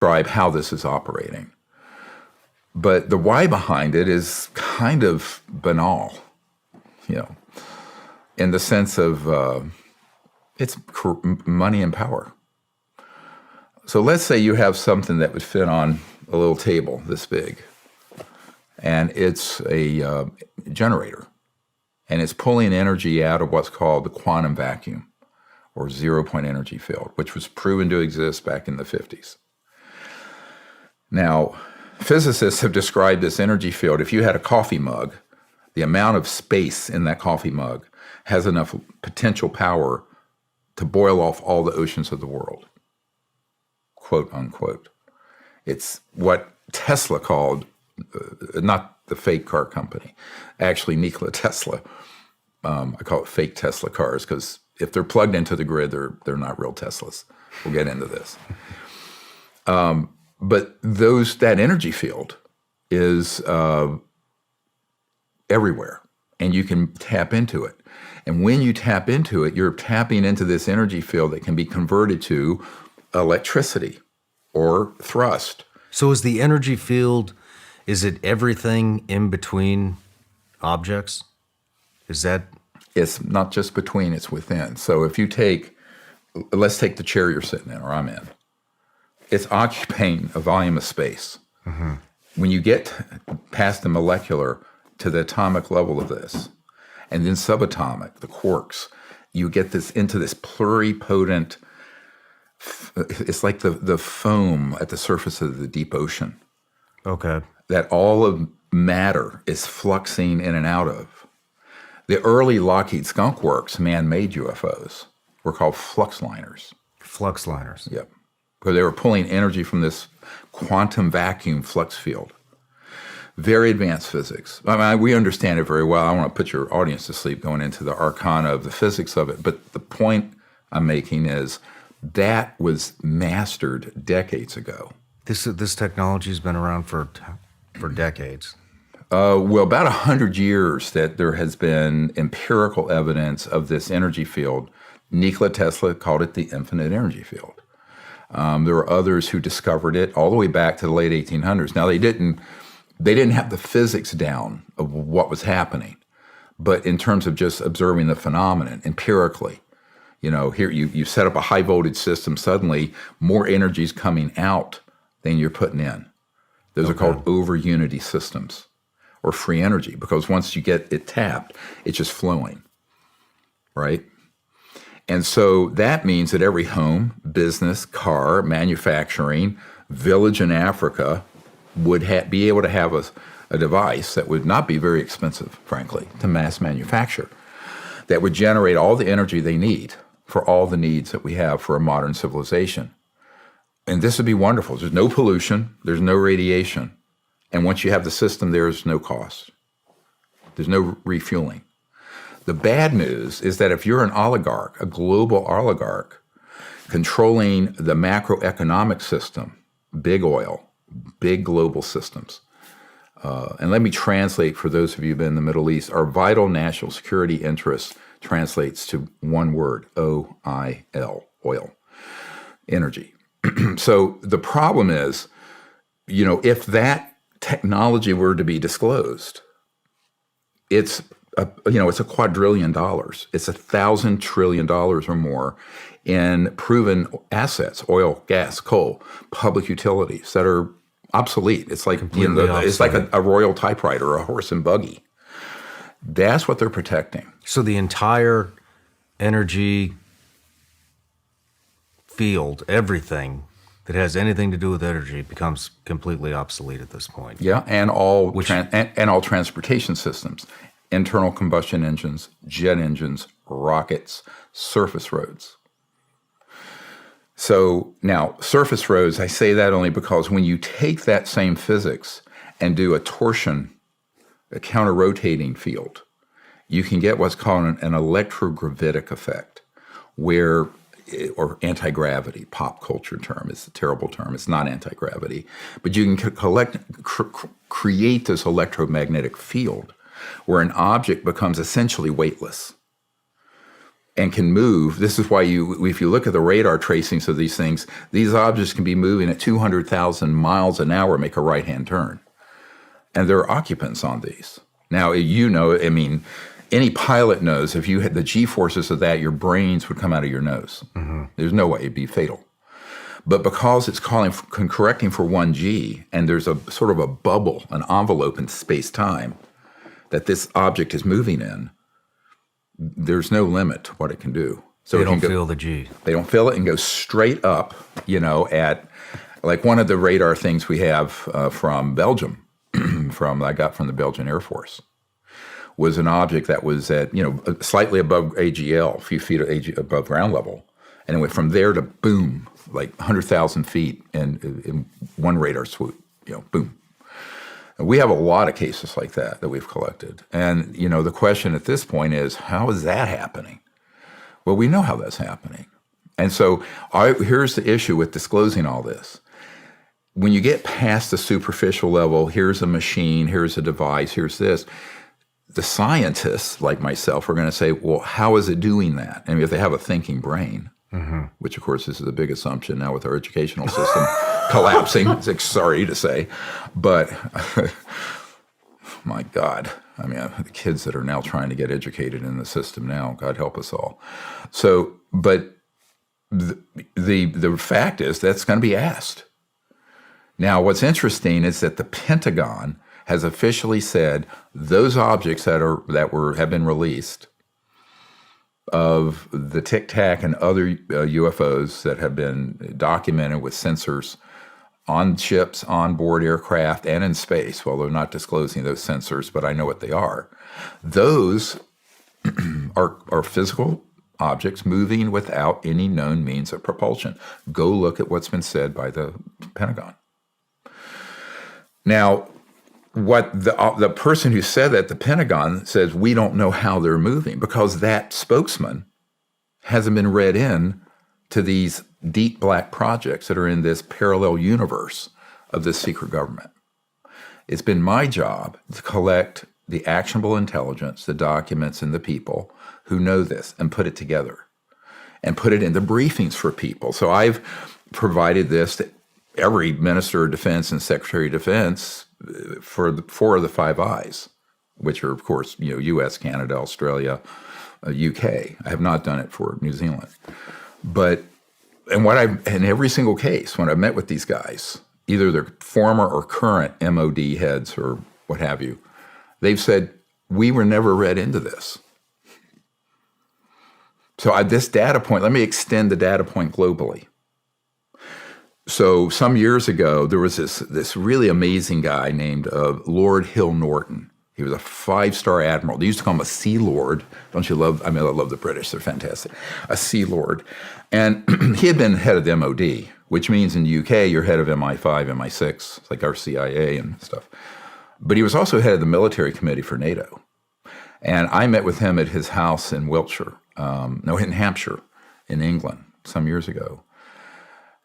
describe how this is operating. But the why behind it is kind of banal, in the sense of it's money and power. So let's say you have something that would fit on a little table this big, and it's a generator, and it's pulling energy out of what's called the quantum vacuum, or zero-point energy field, which was proven to exist back in the 50s. Now, physicists have described this energy field. If you had a coffee mug, the amount of space in that coffee mug has enough potential power to boil off all the oceans of the world, quote unquote. It's what Tesla called, not the fake car company, actually Nikola Tesla. I call it fake Tesla cars because if they're plugged into the grid, they're not real Teslas. We'll get into this. But that energy field is everywhere, and you can tap into it. And when you tap into it, you're tapping into this energy field that can be converted to electricity or thrust. So is the energy field, is it everything in between objects? Is that? It's not just between, it's within. So if you let's take the chair you're sitting in or I'm in. It's occupying a volume of space. Mm-hmm. When you get past the molecular to the atomic level of this, and then subatomic, the quarks, you get this into this pluripotent, it's like the foam at the surface of the deep ocean. Okay. That all of matter is fluxing in and out of. The early Lockheed Skunk Works man-made UFOs were called flux liners. Flux liners. Yep. Because they were pulling energy from this quantum vacuum flux field. Very advanced physics. I mean, we understand it very well. I want to put your audience to sleep going into the arcana of the physics of it. But the point I'm making is that was mastered decades ago. This technology has been around for decades. Well, about 100 years that there has been empirical evidence of this energy field. Nikola Tesla called it the infinite energy field. There were others who discovered it all the way back to the late 1800s. Now, they didn't have the physics down of what was happening, but in terms of just observing the phenomenon empirically, here you set up a high voltage system, suddenly more energy is coming out than you're putting in. Those are called over unity systems or free energy, because once you get it tapped, it's just flowing, right? And so that means that every home, business, car, manufacturing, village in Africa would be able to have a device that would not be very expensive, frankly, to mass manufacture, that would generate all the energy they need for all the needs that we have for a modern civilization. And this would be wonderful. There's no pollution. There's no radiation. And once you have the system, there's no cost. There's no refueling. The bad news is that if you're an oligarch, a global oligarch, controlling the macroeconomic system, big oil, big global systems, and let me translate for those of you who've been in the Middle East, our vital national security interests translates to one word, OIL, oil, energy. So the problem is, if that technology were to be disclosed, it's a quadrillion dollars. It's $1,000 trillion or more in proven assets, oil, gas, coal, public utilities that are obsolete. It's like it's like a royal typewriter or a horse and buggy. That's what they're protecting. So the entire energy field, everything that has anything to do with energy, becomes completely obsolete at this point. Yeah, and all transportation systems, internal combustion engines, jet engines, rockets, surface roads. So now, surface roads, I say that only because when you take that same physics and do a torsion, a counter-rotating field, you can get what's called an electrogravitic effect, or anti-gravity, pop culture term. It's a terrible term. It's not anti-gravity. But you can create this electromagnetic field where an object becomes essentially weightless. and can move. This is why if you look at the radar tracings of these things, these objects can be moving at 200,000 miles an hour, make a right-hand turn. And there are occupants on these. Now, I mean, any pilot knows if you had the G-forces of that, your brains would come out of your nose. Mm-hmm. There's no way it'd be fatal. But because it's correcting for 1G, and there's a sort of a bubble, an envelope in space-time that this object is moving in, there's no limit to what it can do. So they don't feel the G. They don't feel it and go straight up, at like one of the radar things we have from Belgium, I got from the Belgian Air Force, was an object that was at, slightly above AGL, a few feet above ground level. And it went from there to boom, like 100,000 feet in one radar swoop, boom. And we have a lot of cases like that we've collected. And, the question at this point is, how is that happening? Well, we know how that's happening. And so here's the issue with disclosing all this. When you get past the superficial level, here's a machine, here's a device, here's this, the scientists like myself are going to say, well, how is it doing that? And if they have a thinking brain, mm-hmm. which of course is a big assumption now with our educational system collapsing, sorry to say, but my God, I mean, the kids that are now trying to get educated in the system now, God help us all. So, but the fact is that's going to be asked. Now, what's interesting is that the Pentagon has officially said those objects that have been released of the Tic Tac and other UFOs that have been documented with sensors on ships, on board aircraft, and in space. Well, they're not disclosing those sensors, but I know what they are. Those are physical objects moving without any known means of propulsion. Go look at what's been said by the Pentagon. Now, what the person who said that, the Pentagon, says we don't know how they're moving because that spokesman hasn't been read in to these deep black projects that are in this parallel universe of this secret government. It's been my job to collect the actionable intelligence, the documents, and the people who know this and put it together and put it into briefings for people. So I've provided this to every Minister of Defense and Secretary of Defense for the 4 of the 5 Eyes, which are, of course, U.S., Canada, Australia, UK. I have not done it for New Zealand. But in every single case, when I've met with these guys, either they're former or current MOD heads or what have you, they've said, we were never read into this. So this data point, let me extend the data point globally. So some years ago, there was this really amazing guy named Lord Hill Norton. He was a 5-star admiral. They used to call him a Sea Lord. Don't you love? I love the British. They're fantastic. A Sea Lord. And he had been head of the MOD, which means in the UK, you're head of MI5, MI6, it's like our CIA and stuff. But he was also head of the military committee for NATO. And I met with him at his house in Wiltshire, in Hampshire, in England, some years ago.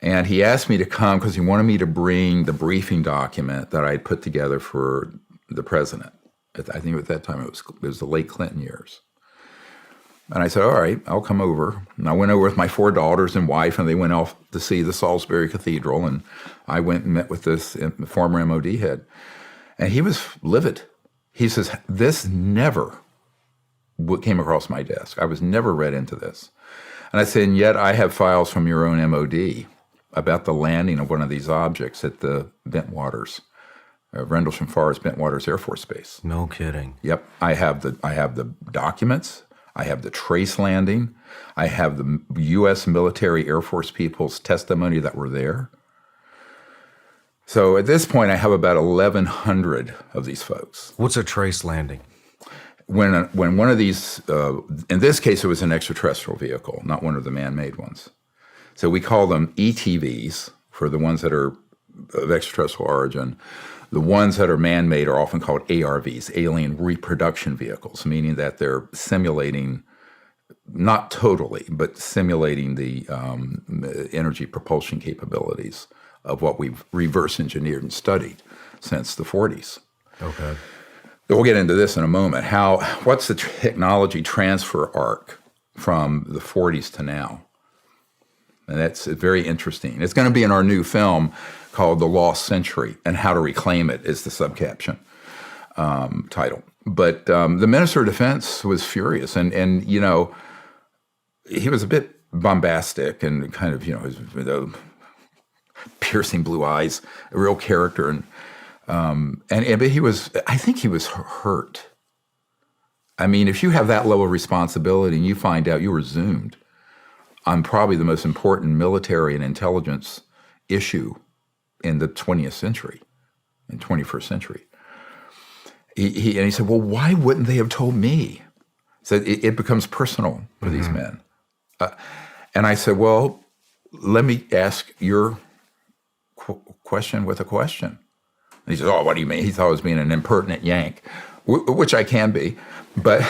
And he asked me to come because he wanted me to bring the briefing document that I had put together for the president. I think at that time it was the late Clinton years. And I said, all right, I'll come over. And I went over with my 4 daughters and wife, and they went off to see the Salisbury Cathedral. And I went and met with this former MOD head. And he was livid. He says, this never came across my desk. I was never read into this. And I said, and yet I have files from your own MOD about the landing of one of these objects at the Bentwaters, Rendlesham Forest, Bentwaters Air Force Base. No kidding. Yep. I have the documents. I have the trace landing. I have the U.S. military Air Force people's testimony that were there. So at this point, I have about 1,100 of these folks. What's a trace landing? When one of these, in this case, it was an extraterrestrial vehicle, not one of the man-made ones. So we call them ETVs for the ones that are of extraterrestrial origin. The ones that are man-made are often called ARVs, alien reproduction vehicles, meaning that they're simulating, not totally, but simulating the energy propulsion capabilities of what we've reverse engineered and studied since the 40s. Okay. We'll get into this in a moment. What's the technology transfer arc from the 40s to now. And that's very interesting. It's going to be in our new film called The Lost Century, and How to Reclaim It is the subcaption title. But the Minister of Defense was furious. And you know, he was a bit bombastic and kind of, you know, his piercing blue eyes, a real character. But he was, I think he was hurt. I mean, if you have that level of responsibility and you find out you were zoomed on probably the most important military and intelligence issue in the 20th century, in 21st century. He said, well, why wouldn't they have told me? So it becomes personal for these men. And I said, well, let me ask your question with a question. And he said, oh, what do you mean? He thought I was being an impertinent Yank, which I can be. But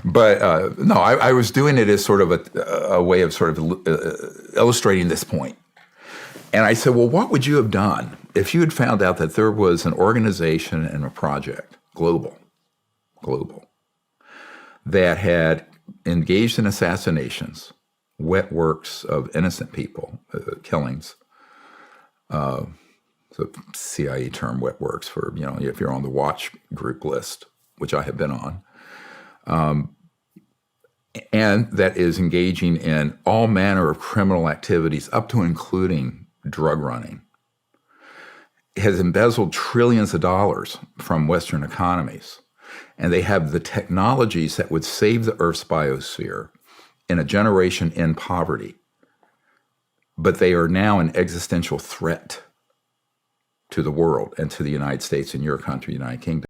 no, I was doing it as sort of a way of sort of illustrating this point. And I said, well, what would you have done if you had found out that there was an organization and a project, global, that had engaged in assassinations, wet works of innocent people, killings, so CIA term wet works for, you know, if you're on the watch group list, which I have been on, and that is engaging in all manner of criminal activities up to including drug running, has embezzled trillions of dollars from Western economies. And they have the technologies that would save the Earth's biosphere in a generation in poverty. But they are now an existential threat to the world and to the United States and your country, United Kingdom.